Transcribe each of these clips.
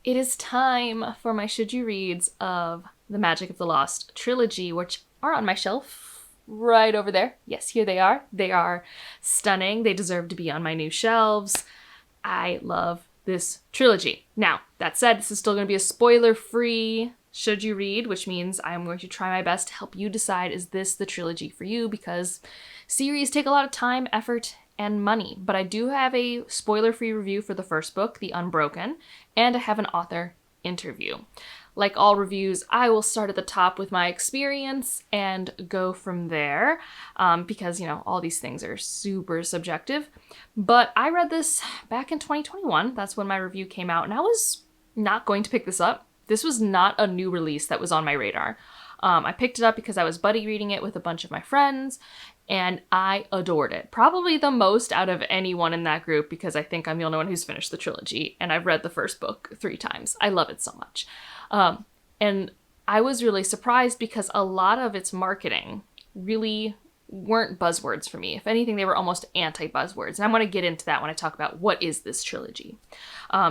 It is time for my Should You Reads of the Magic of the Lost trilogy, which are on my shelf right over there. Yes, here they are. They are stunning. They deserve to be on my new shelves. I love this trilogy. Now, that said, this is still going to be a spoiler-free Should You Read, which means I'm going to try my best to help you decide, is this the trilogy for you? Because series take a lot of time, effort, and money. But I do have a spoiler-free review for the first book, The Unbroken, and I have an author interview. Like all reviews, I will start at the top with my experience and go from there, because, you know, all these things are super subjective. But I read this back in 2021. That's when my review came out, and I was not going to pick this up. This was not a new release that was on my radar. I picked it up because I was buddy reading it with a bunch of my friends, and I adored it. Probably the most out of anyone in that group, because I think I'm the only one who's finished the trilogy, and I've read the first book 3 times. I love it so much. And I was really surprised because a lot of its marketing really weren't buzzwords for me. If anything, they were almost anti-buzzwords. And I'm going to get into that when I talk about what is this trilogy.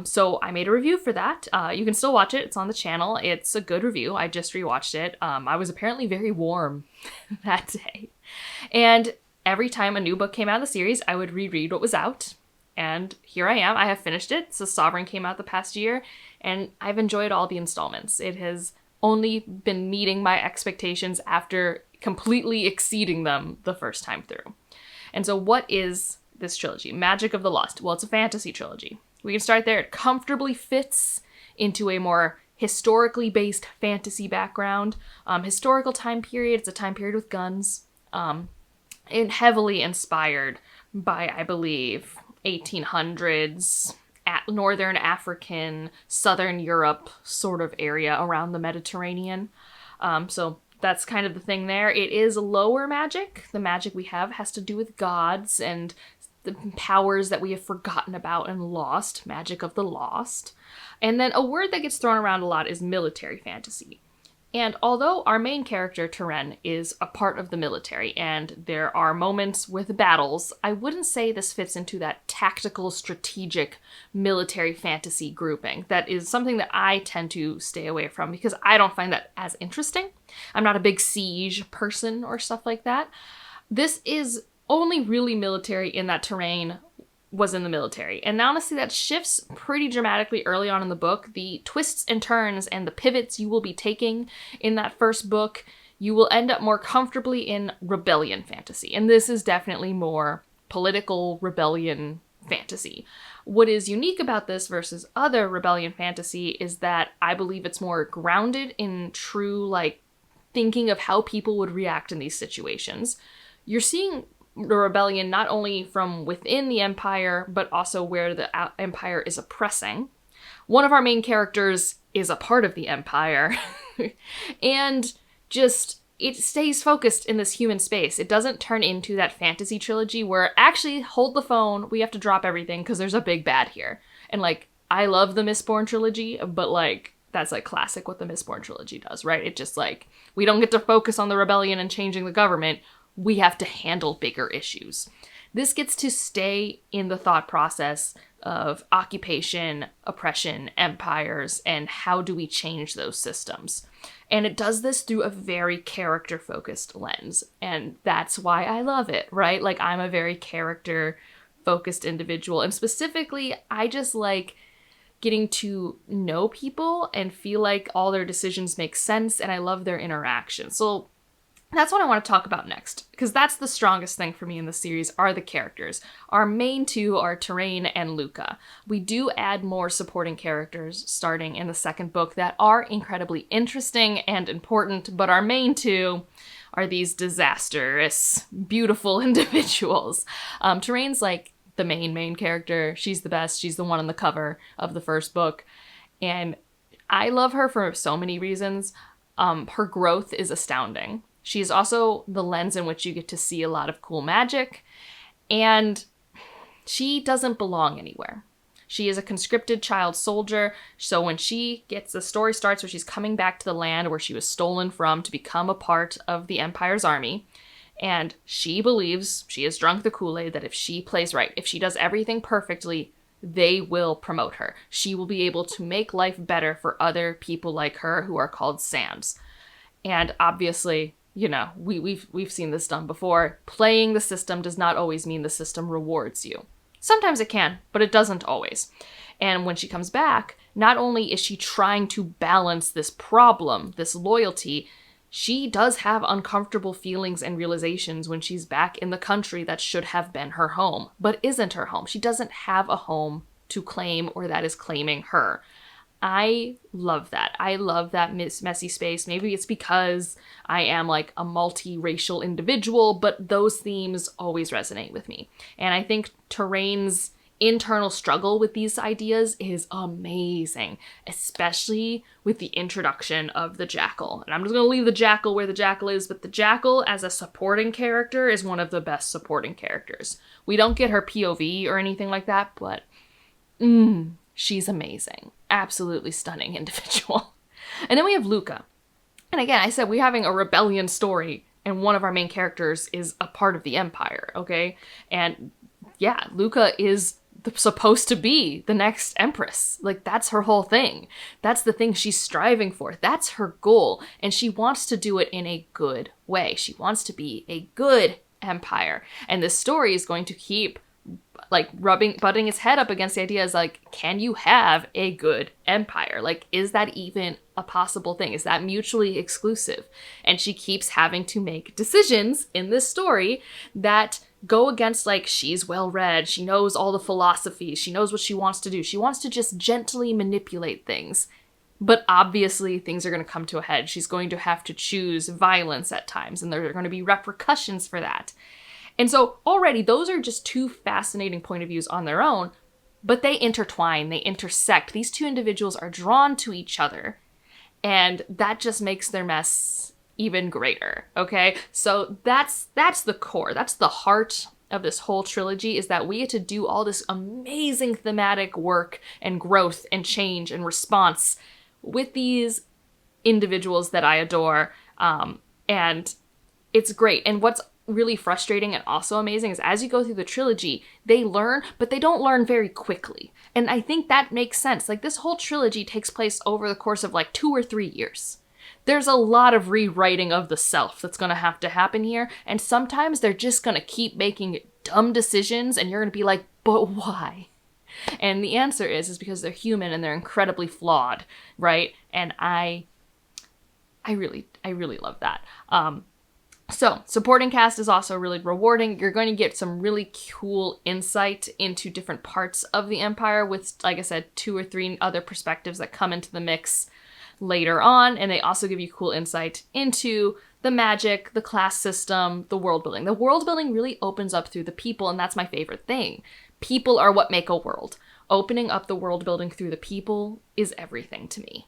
So I made a review for that. You can still watch it. It's on the channel. It's a good review. I just rewatched it. I was apparently very warm that day. And every time a new book came out of the series, I would reread what was out. And here I am. I have finished it. So Sovereign came out the past year, and I've enjoyed all the installments. It has only been meeting my expectations after completely exceeding them the first time through. And so what is this trilogy? Magic of the Lost. Well, it's a fantasy trilogy. We can start there. It comfortably fits into a more historically based fantasy background. Historical time period. It's a time period with guns. And heavily inspired by, I believe, 1800s, Northern African, Southern Europe sort of area around the Mediterranean. So that's kind of the thing there. It is lower magic. The magic we have has to do with gods and the powers that we have forgotten about and lost. Magic of the Lost. And then a word that gets thrown around a lot is military fantasy. And although our main character, Teren, is a part of the military, and there are moments with battles, I wouldn't say this fits into that tactical, strategic military fantasy grouping. That is something that I tend to stay away from because I don't find that as interesting. I'm not a big siege person or stuff like that. This is only really military in that Teren was in the military. And honestly, that shifts pretty dramatically early on in the book. The twists and turns and the pivots you will be taking in that first book, you will end up more comfortably in rebellion fantasy. And this is definitely more political rebellion fantasy. What is unique about this versus other rebellion fantasy is that I believe it's more grounded in true, like, thinking of how people would react in these situations. You're seeing the rebellion not only from within the Empire, but also where the Empire is oppressing. One of our main characters is a part of the Empire. And just, it stays focused in this human space. It doesn't turn into that fantasy trilogy where, actually, hold the phone, we have to drop everything because there's a big bad here. And, like, I love the Mistborn trilogy, but, like, that's, like, classic what the Mistborn trilogy does, right? It just, like, we don't get to focus on the rebellion and changing the government. We have to handle bigger issues. This gets to stay in the thought process of occupation, oppression, empires, and how do we change those systems. And it does this through a very character-focused lens. And that's why I love it, right? Like, I'm a very character-focused individual. And specifically, I just like getting to know people and feel like all their decisions make sense, and I love their interaction. So that's what I want to talk about next, because that's the strongest thing for me in the series are the characters. Our main two are Teren and Luca. We do add more supporting characters starting in the second book that are incredibly interesting and important, but our main two are these disastrous, beautiful individuals. Teren's like the main character. She's the best. She's the one on the cover of the first book. And I love her for so many reasons. Her growth is astounding. She's also the lens in which you get to see a lot of cool magic, and she doesn't belong anywhere. She is a conscripted child soldier, so when the story starts where she's coming back to the land where she was stolen from to become a part of the Empire's army, and she believes, she has drunk the Kool-Aid, that if she plays right, if she does everything perfectly, they will promote her. She will be able to make life better for other people like her who are called Sands. And obviously, you know, we've seen this done before. Playing the system does not always mean the system rewards you. Sometimes it can, but it doesn't always. And when she comes back, not only is she trying to balance this problem, this loyalty, she does have uncomfortable feelings and realizations when she's back in the country that should have been her home, but isn't her home. She doesn't have a home to claim or that is claiming her. I love that. I love that messy space. Maybe it's because I am like a multiracial individual, but those themes always resonate with me. And I think Terrain's internal struggle with these ideas is amazing, especially with the introduction of the Jackal. And I'm just going to leave the Jackal where the Jackal is, but the Jackal as a supporting character is one of the best supporting characters. We don't get her POV or anything like that, but she's amazing. Absolutely stunning individual. And then we have Luca. And again, I said we're having a rebellion story, and one of our main characters is a part of the Empire, okay? And yeah, Luca is supposed to be the next empress. Like, that's her whole thing. That's the thing she's striving for. That's her goal. And she wants to do it in a good way. She wants to be a good empire. And this story is going to keep like butting its head up against the idea is like, can you have a good empire? Like, is that even a possible thing? Is that mutually exclusive? And she keeps having to make decisions in this story that go against, like, she's well-read, she knows all the philosophies, she knows what she wants to do. She wants to just gently manipulate things. But obviously things are going to come to a head. She's going to have to choose violence at times, and there are going to be repercussions for that. And so already those are just two fascinating point of views on their own, but they intertwine, they intersect. These two individuals are drawn to each other, and that just makes their mess even greater, okay? So that's the core, that's the heart of this whole trilogy, is that we get to do all this amazing thematic work and growth and change and response with these individuals that I adore, and it's great. And what's really frustrating and also amazing is as you go through the trilogy, they learn, but they don't learn very quickly. And I think that makes sense. Like, this whole trilogy takes place over the course of like 2 or 3 years. There's a lot of rewriting of the self that's going to have to happen here, and sometimes they're just going to keep making dumb decisions, and you're going to be like, but why? And the answer is because they're human and they're incredibly flawed, right? And I really love that. So, supporting cast is also really rewarding. You're going to get some really cool insight into different parts of the Empire with, like I said, 2 or 3 other perspectives that come into the mix later on. And they also give you cool insight into the magic, the class system, the world building. The world building really opens up through the people, and that's my favorite thing. People are what make a world. Opening up the world building through the people is everything to me.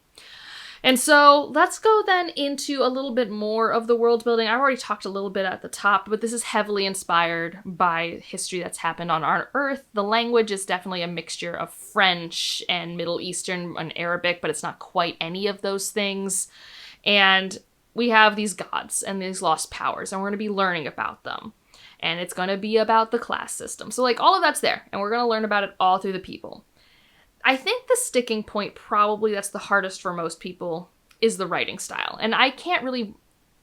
And so let's go then into a little bit more of the world building. I already talked a little bit at the top, but this is heavily inspired by history that's happened on our Earth. The language is definitely a mixture of French and Middle Eastern and Arabic, but it's not quite any of those things. And we have these gods and these lost powers, and we're going to be learning about them. And it's going to be about the class system. So like all of that's there, and we're going to learn about it all through the people. I think the sticking point, probably that's the hardest for most people, is the writing style. And I can't really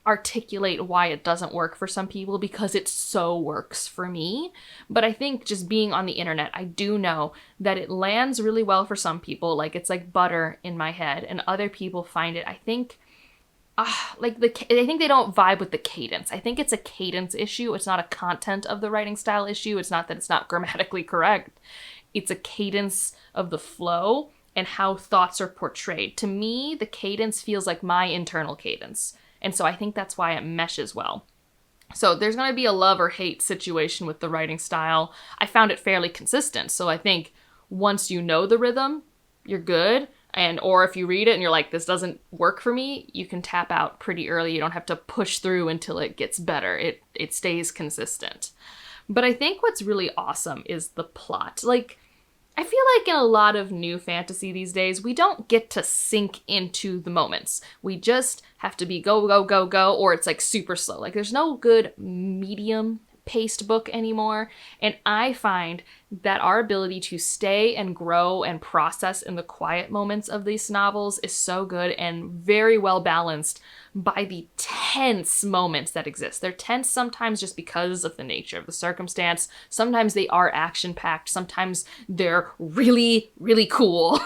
articulate why it doesn't work for some people because it so works for me. But I think just being on the internet, I do know that it lands really well for some people. Like, it's like butter in my head, and other people find it, I think, I think they don't vibe with the cadence. I think it's a cadence issue. It's not a content of the writing style issue. It's not that it's not grammatically correct. It's a cadence of the flow and how thoughts are portrayed. To me, the cadence feels like my internal cadence. And so I think that's why it meshes well. So there's going to be a love or hate situation with the writing style. I found it fairly consistent. So I think once you know the rhythm, you're good. Or if you read it and you're like, this doesn't work for me, you can tap out pretty early. You don't have to push through until it gets better. It stays consistent. But I think what's really awesome is the plot. Like, I feel like in a lot of new fantasy these days, we don't get to sink into the moments. We just have to be go, go, go, go, or it's like super slow. Like, there's no good medium paced book anymore. And I find that our ability to stay and grow and process in the quiet moments of these novels is so good and very well balanced by the tense moments that exist. They're tense sometimes just because of the nature of the circumstance. Sometimes they are action-packed. Sometimes they're really, really cool.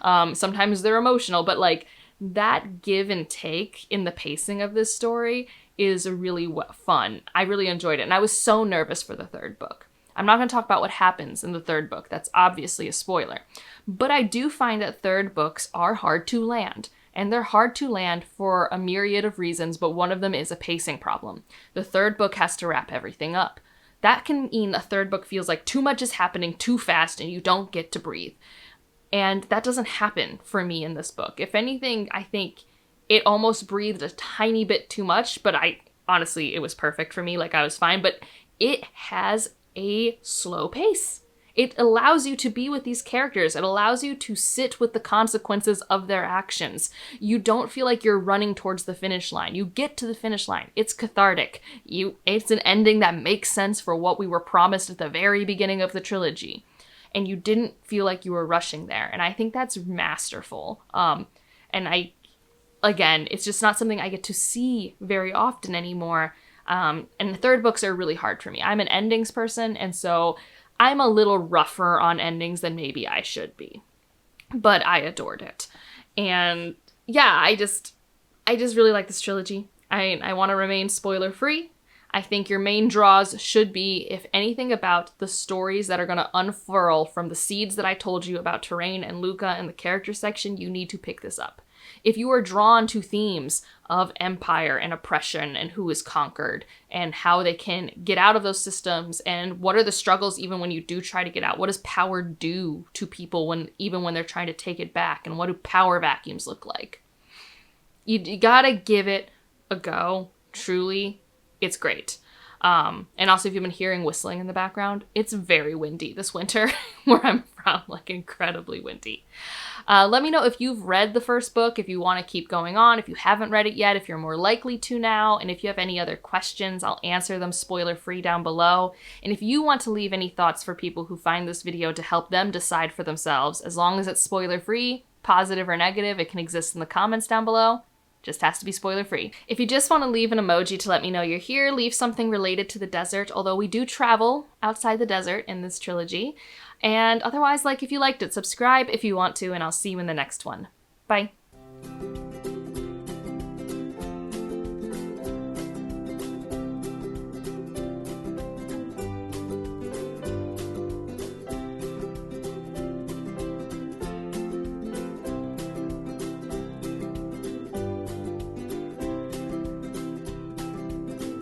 Sometimes they're emotional. But like that give and take in the pacing of this story is really fun. I really enjoyed it. And I was so nervous for the third book. I'm not going to talk about what happens in the third book. That's obviously a spoiler. But I do find that third books are hard to land. And they're hard to land for a myriad of reasons, but one of them is a pacing problem. The third book has to wrap everything up. That can mean a third book feels like too much is happening too fast and you don't get to breathe. And that doesn't happen for me in this book. If anything, I think it almost breathed a tiny bit too much, but honestly, it was perfect for me. Like, I was fine, but it has a slow pace. It allows you to be with these characters. It allows you to sit with the consequences of their actions. You don't feel like you're running towards the finish line. You get to the finish line. It's cathartic. It's an ending that makes sense for what we were promised at the very beginning of the trilogy. And you didn't feel like you were rushing there. And I think that's masterful. Again, it's just not something I get to see very often anymore. And the third books are really hard for me. I'm an endings person, and so I'm a little rougher on endings than maybe I should be. But I adored it. And yeah, I just really like this trilogy. I want to remain spoiler-free. I think your main draws should be, if anything, about the stories that are going to unfurl from the seeds that I told you about Terrain and Luca in the character section. You need to pick this up. If you are drawn to themes of empire and oppression and who is conquered and how they can get out of those systems and what are the struggles even when you do try to get out, what does power do to people even when they're trying to take it back, and what do power vacuums look like? You gotta give it a go. Truly, it's great. And also, if you've been hearing whistling in the background, it's very windy this winter where I'm from, like incredibly windy. Let me know if you've read the first book, if you want to keep going on, if you haven't read it yet, if you're more likely to now, and if you have any other questions, I'll answer them spoiler-free down below. And if you want to leave any thoughts for people who find this video to help them decide for themselves, as long as it's spoiler-free, positive or negative, it can exist in the comments down below. Just has to be spoiler-free. If you just want to leave an emoji to let me know you're here, leave something related to the desert, although we do travel outside the desert in this trilogy. And otherwise, if you liked it, subscribe if you want to, and I'll see you in the next one. Bye.